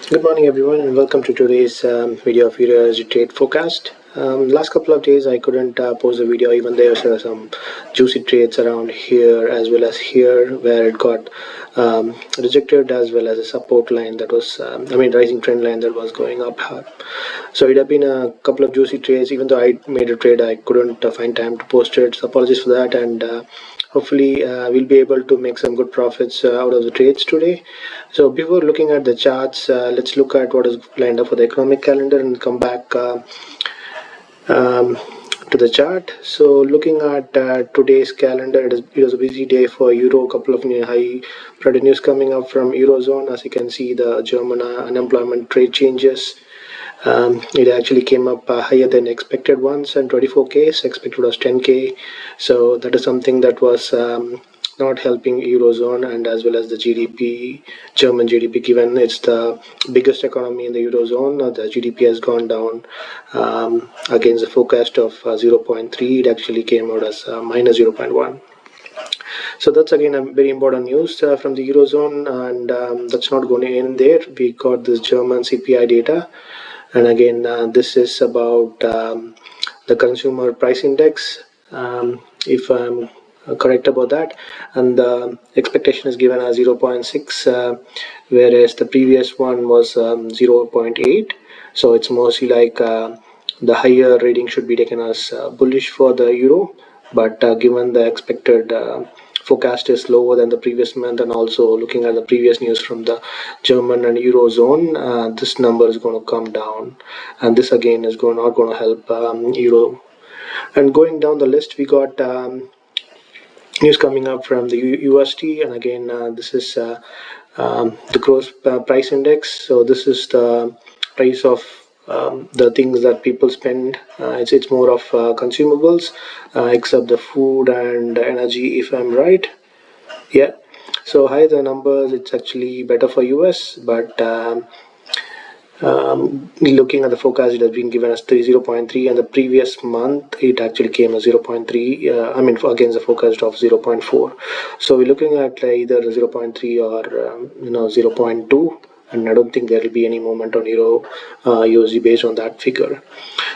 Good morning everyone, and welcome to today's video of EURUSD trade forecast. Last couple of days I couldn't post a video, even there were some juicy trades around here as well as here where it got rejected, as well as a support line that was rising trend line that was going up. So it had been a couple of juicy trades. Even though I made a trade, I couldn't find time to post it, so apologies for that. And hopefully we'll be able to make some good profits out of the trades today. So before looking at the charts, let's look at what is lined up for the economic calendar and come back to the chart. So looking at today's calendar, it was a busy day for Euro. A couple of high priority news coming up from Eurozone. As you can see, the German unemployment rate changes. It actually came up higher than expected once, and 24K, expected was 10K. So that is something that was not helping Eurozone, and as well as the GDP, German GDP, given it's the biggest economy in the Eurozone. The GDP has gone down against the forecast of 0.3. It actually came out as minus 0.1. So that's again a very important news from the Eurozone, and that's not going in there. We got this German CPI data. And again, this is about the consumer price index, if I'm correct about that. And the expectation is given as 0.6, whereas the previous one was 0.8. So it's mostly like the higher rating should be taken as bullish for the euro. But given the expected forecast is lower than the previous month, and also looking at the previous news from the German and Eurozone, this number is going to come down, and this again is not going to help euro. And going down the list, we got news coming up from the USD, and again this is the gross price index. So this is the price of the things that people spend. It's more of consumables, except the food and energy, if I'm right. Yeah. So higher the numbers, it's actually better for US, but looking at the forecast, it has been given as 0.3, and the previous month it actually came as 0.3. Against the forecast of 0.4. So we're looking at either 0.3 or 0.2, and I don't think there will be any movement on Euro USD based on that figure.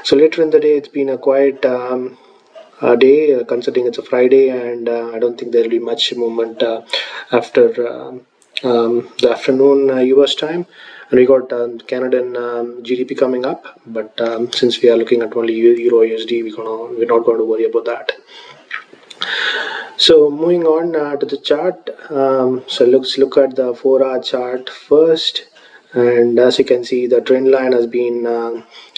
So later in the day, it's been a quiet day, considering it's a Friday, and I don't think there will be much movement after the afternoon US time. And we got Canadian GDP coming up, but since we are looking at only Euro USD, we're not going to worry about that. So moving on to the chart, so let's look at the 4-hour chart first. And as you can see, the trend line has been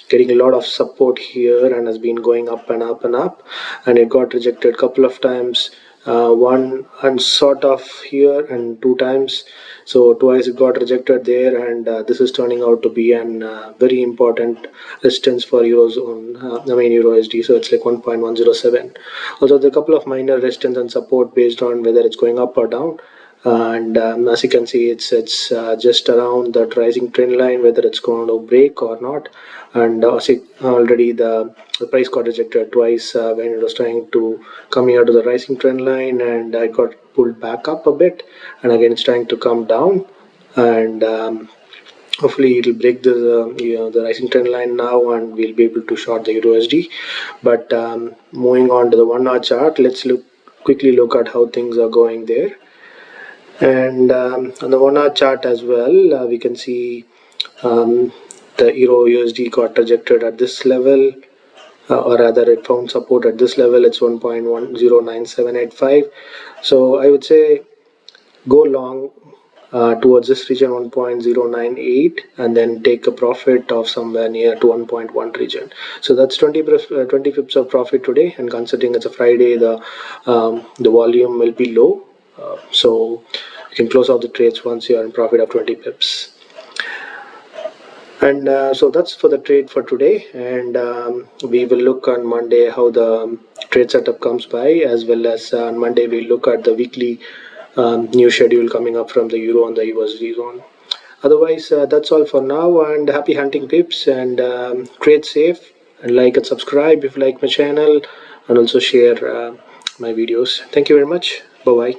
getting a lot of support here and has been going up and up and up, and it got rejected a couple of times, one and sort of here, and 2 times. So twice it got rejected there, and this is turning out to be an very important resistance for Eurozone, Euro USD. So it's like 1.107. Also, there are a couple of minor resistance and support based on whether it's going up or down. And as you can see, it's just around that rising trend line, whether it's going to break or not. And already the price got rejected twice when it was trying to coming out of the rising trend line, and I got pulled back up a bit, and again it's trying to come down, and hopefully it'll break the rising trend line now, and we'll be able to short the EURUSD. But moving on to the 1-hour chart, let's quickly look at how things are going there. And on the 1-hour chart as well, we can see the Euro USD got rejected at this level, or rather it found support at this level. It's 1.109785. So I would say go long towards this region, 1.098, and then take a profit of somewhere near to 1.1 region. So that's 20 pips of profit today, and considering it's a Friday, the volume will be low, so you can close out the trades once you are in profit of 20 pips. And so that's for the trade for today, and we will look on Monday how the trade setup comes by, as well as on Monday we'll look at the weekly new schedule coming up from the Euro and the USD zone. Otherwise, that's all for now, and happy hunting pips, and trade safe, and like and subscribe if you like my channel, and also share my videos. Thank you very much. Bye bye.